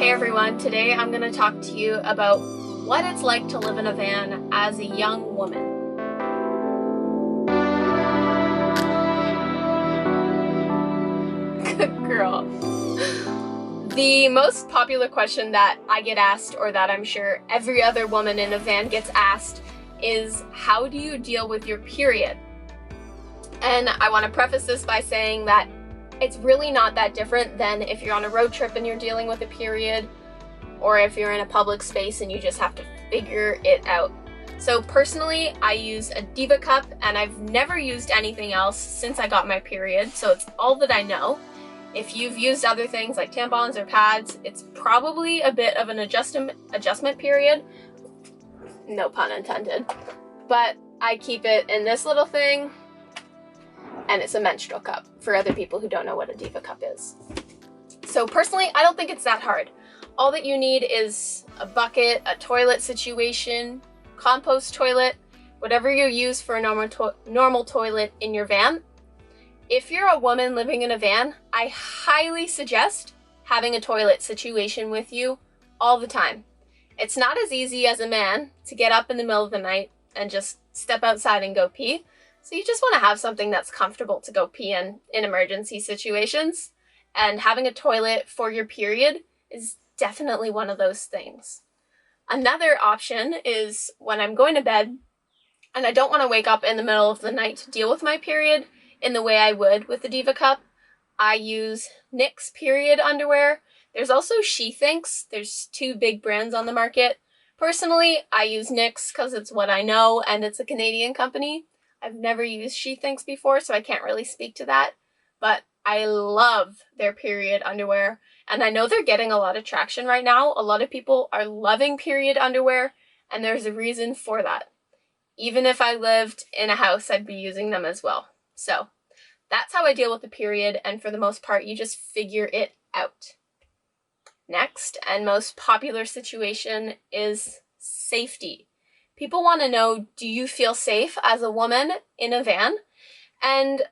Hey everyone, today I'm going to talk to you about what it's like to live in a van as a young woman. Good girl. The most popular question that I get asked, or that I'm sure every other woman in a van gets asked, is how do you deal with your period? And I want to preface this by saying that it's really not that different than if you're on a road trip and you're dealing with a period, or if you're in a public space and you just have to figure it out. So personally, I use a Diva cup, and I've never used anything else since I got my period, so it's all that I know. If you've used other things like tampons or pads, it's probably a bit of an adjustment period. No pun intended. But I keep it in this little thing, and it's a menstrual cup for other people who don't know what a Diva cup is. So personally, I don't think it's that hard. All that you need is a bucket, a toilet situation, compost toilet, whatever you use for a normal toilet in your van. If you're a woman living in a van, I highly suggest having a toilet situation with you all the time. It's not as easy as a man to get up in the middle of the night and just step outside and go pee. So you just want to have something that's comfortable to go pee in emergency situations. And having a toilet for your period is definitely one of those things. Another option is when I'm going to bed and I don't want to wake up in the middle of the night to deal with my period in the way I would with the Diva cup, I use NYX period underwear. There's also SheThinks. There's two big brands on the market. Personally, I use NYX because it's what I know and it's a Canadian company. I've never used SheThinks before, so I can't really speak to that, but I love their period underwear, and I know they're getting a lot of traction right now. A lot of people are loving period underwear, and there's a reason for that. Even if I lived in a house, I'd be using them as well. So that's how I deal with the period, and for the most part, you just figure it out. Next, and most popular situation is safety. People want to know, do you feel safe as a woman in a van? And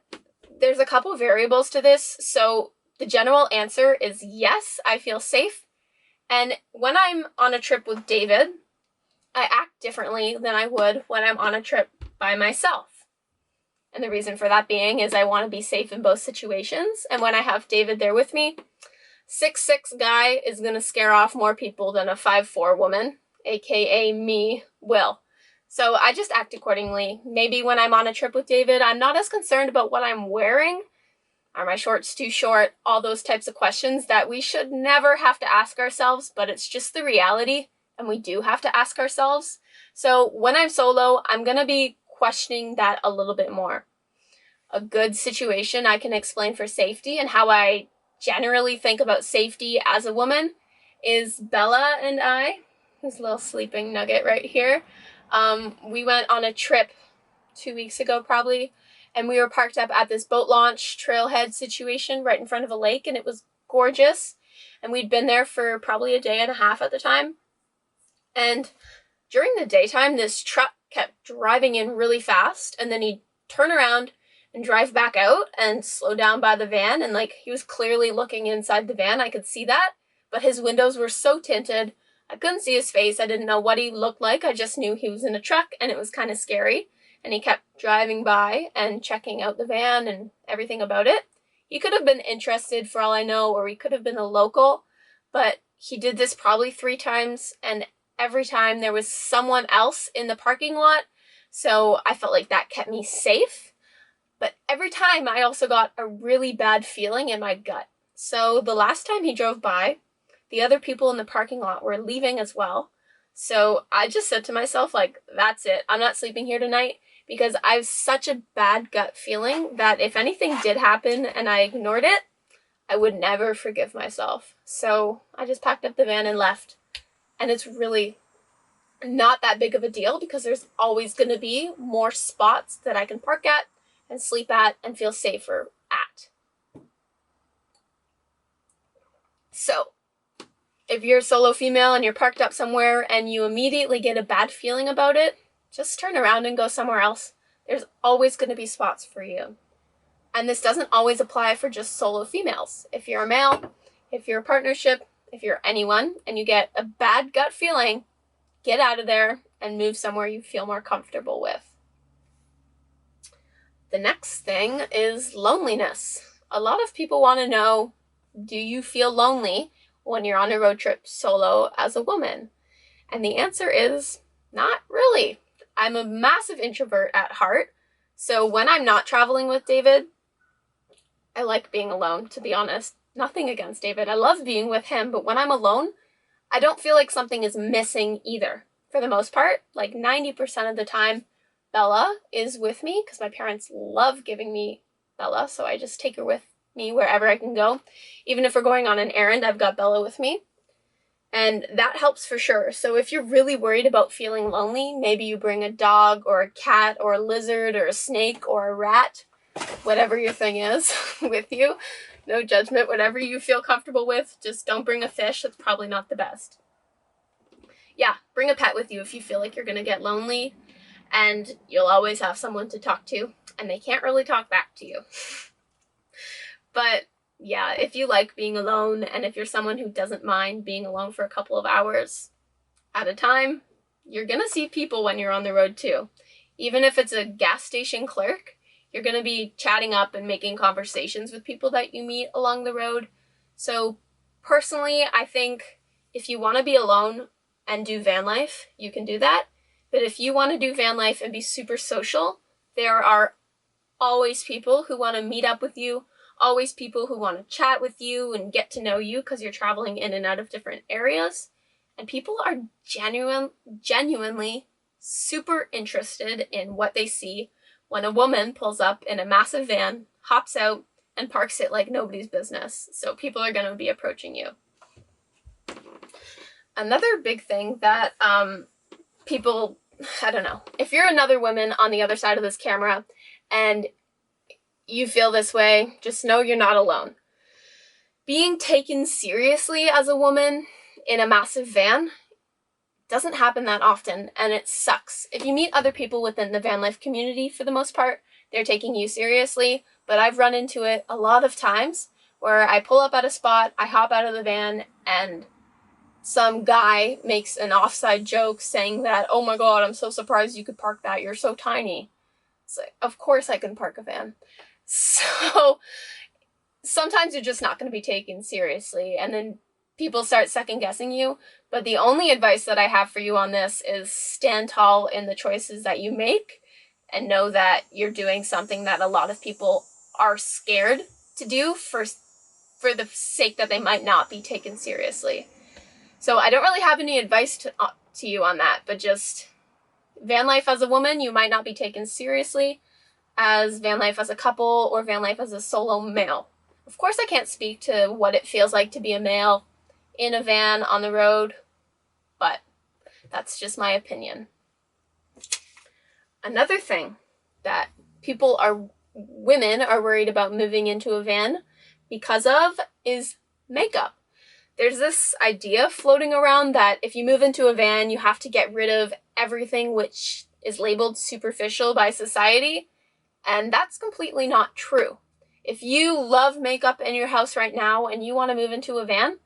there's a couple variables to this. So the general answer is yes, I feel safe. And when I'm on a trip with David, I act differently than I would when I'm on a trip by myself. And the reason for that being is I want to be safe in both situations. And when I have David there with me, 6'6" guy is going to scare off more people than a 5'4" woman, aka me, will. So I just act accordingly. Maybe when I'm on a trip with David, I'm not as concerned about what I'm wearing. Are my shorts too short? All those types of questions that we should never have to ask ourselves, but it's just the reality, and we do have to ask ourselves. So when I'm solo, I'm going to be questioning that a little bit more. A good situation I can explain for safety and how I generally think about safety as a woman is Bella and I, this little sleeping nugget right here. We went on a trip 2 weeks ago probably, and we were parked up at this boat launch trailhead situation right in front of a lake, and it was gorgeous. And we'd been there for probably a day and a half at the time. And during the daytime, this truck kept driving in really fast, and then he'd turn around and drive back out and slow down by the van, and like he was clearly looking inside the van. I could see that, but his windows were so tinted I couldn't see his face. I didn't know what he looked like. I just knew he was in a truck, and it was kind of scary. And he kept driving by and checking out the van and everything about it. He could have been interested for all I know, or he could have been a local, but he did this probably 3 times, and every time there was someone else in the parking lot, so I felt like that kept me safe. But every time I also got a really bad feeling in my gut. So the last time he drove by, the other people in the parking lot were leaving as well. So I just said to myself, like, that's it. I'm not sleeping here tonight, because I have such a bad gut feeling that if anything did happen and I ignored it, I would never forgive myself. So I just packed up the van and left. And it's really not that big of a deal, because there's always going to be more spots that I can park at and sleep at and feel safer at. So if you're a solo female and you're parked up somewhere and you immediately get a bad feeling about it, just turn around and go somewhere else. There's always going to be spots for you. And this doesn't always apply for just solo females. If you're a male, if you're a partnership, if you're anyone and you get a bad gut feeling, get out of there and move somewhere you feel more comfortable with. The next thing is loneliness. A lot of people want to know, do you feel lonely when you're on a road trip solo as a woman? And the answer is not really. I'm a massive introvert at heart. So when I'm not traveling with David, I like being alone, to be honest. Nothing against David. I love being with him, but when I'm alone, I don't feel like something is missing either. For the most part, like 90% of the time, Bella is with me because my parents love giving me Bella, so I just take her with me wherever I can go. Even if we're going on an errand, I've got Bella with me. And that helps for sure. So if you're really worried about feeling lonely, maybe you bring a dog or a cat or a lizard or a snake or a rat, whatever your thing is, with you. No judgment, whatever you feel comfortable with. Just don't bring a fish. That's probably not the best. Yeah, bring a pet with you if you feel like you're going to get lonely. And you'll always have someone to talk to, and they can't really talk back to you. But yeah, if you like being alone, and if you're someone who doesn't mind being alone for a couple of hours at a time, you're gonna see people when you're on the road too. Even if it's a gas station clerk, you're gonna be chatting up and making conversations with people that you meet along the road. So personally, I think if you want to be alone and do van life, you can do that. But if you want to do van life and be super social, there are always people who want to meet up with you, always people who want to chat with you and get to know you because you're traveling in and out of different areas. And people are genuinely super interested in what they see when a woman pulls up in a massive van, hops out, and parks it like nobody's business. So people are going to be approaching you. Another big thing that people, I don't know, if you're another woman on the other side of this camera and you feel this way, just know you're not alone. Being taken seriously as a woman in a massive van doesn't happen that often, and it sucks. If you meet other people within the van life community, for the most part, they're taking you seriously, but I've run into it a lot of times where I pull up at a spot, I hop out of the van, and some guy makes an offside joke saying that, oh my god, I'm so surprised you could park that, you're so tiny. It's like, of course I can park a van. So sometimes you're just not going to be taken seriously, and then people start second guessing you. But the only advice that I have for you on this is stand tall in the choices that you make and know that you're doing something that a lot of people are scared to do for the sake that they might not be taken seriously. So I don't really have any advice to you on that, but just van life as a woman, you might not be taken seriously as van life as a couple or van life as a solo male. Of course, I can't speak to what it feels like to be a male in a van on the road, but that's just my opinion. Another thing that women are worried about moving into a van because of is makeup. There's this idea floating around that if you move into a van, you have to get rid of everything which is labeled superficial by society, and that's completely not true. If you love makeup in your house right now and you want to move into a van,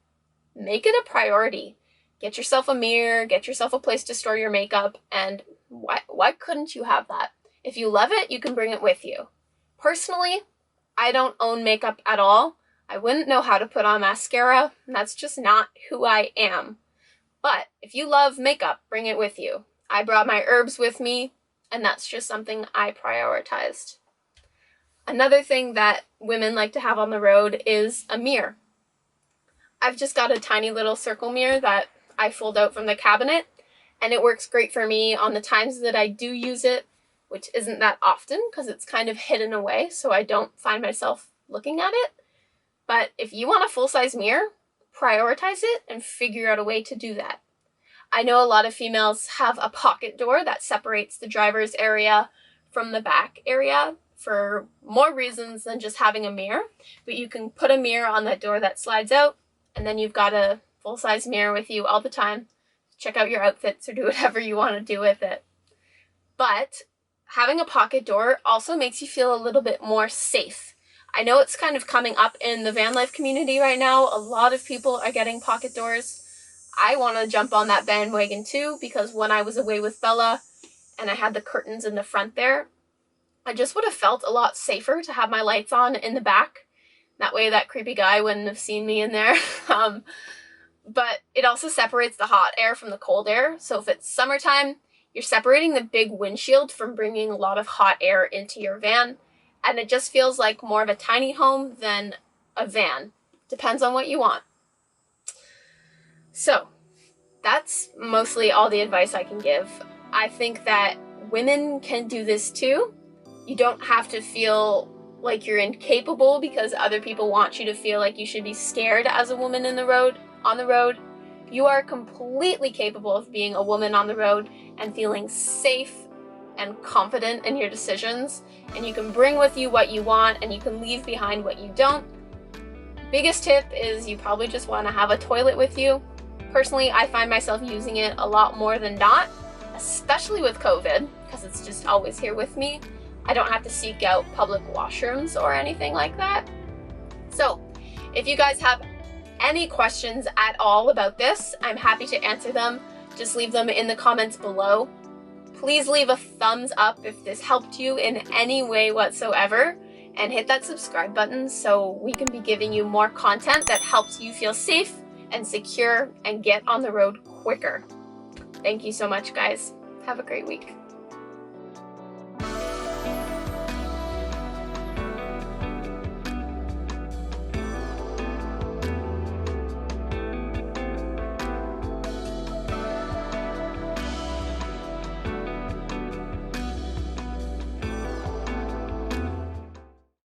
make it a priority. Get yourself a mirror, get yourself a place to store your makeup, and why couldn't you have that? If you love it, you can bring it with you. Personally, I don't own makeup at all. I wouldn't know how to put on mascara, and that's just not who I am. But if you love makeup, bring it with you. I brought my herbs with me, and that's just something I prioritized. Another thing that women like to have on the road is a mirror. I've just got a tiny little circle mirror that I fold out from the cabinet, and it works great for me on the times that I do use it, which isn't that often because it's kind of hidden away, so I don't find myself looking at it. But if you want a full-size mirror, prioritize it and figure out a way to do that. I know a lot of females have a pocket door that separates the driver's area from the back area for more reasons than just having a mirror, but you can put a mirror on that door that slides out, and then you've got a full-size mirror with you all the time. Check out your outfits or do whatever you want to do with it. But having a pocket door also makes you feel a little bit more safe. I know it's kind of coming up in the van life community right now. A lot of people are getting pocket doors. I want to jump on that bandwagon too, because when I was away with Bella and I had the curtains in the front there, I just would have felt a lot safer to have my lights on in the back. That way that creepy guy wouldn't have seen me in there. But it also separates the hot air from the cold air. So if it's summertime, you're separating the big windshield from bringing a lot of hot air into your van. And it just feels like more of a tiny home than a van. Depends on what you want. So that's mostly all the advice I can give. I think that women can do this too. You don't have to feel like you're incapable because other people want you to feel like you should be scared as a woman on the road. You are completely capable of being a woman on the road and feeling safe and confident in your decisions, and you can bring with you what you want and you can leave behind what you don't. Biggest tip is you probably just want to have a toilet with you. Personally, I find myself using it a lot more than not, especially with COVID, because it's just always here with me. I don't have to seek out public washrooms or anything like that. So if you guys have any questions at all about this, I'm happy to answer them. Just leave them in the comments below. Please leave a thumbs up if this helped you in any way whatsoever, and hit that subscribe button so we can be giving you more content that helps you feel safe and secure and get on the road quicker. Thank you so much, guys. Have a great week.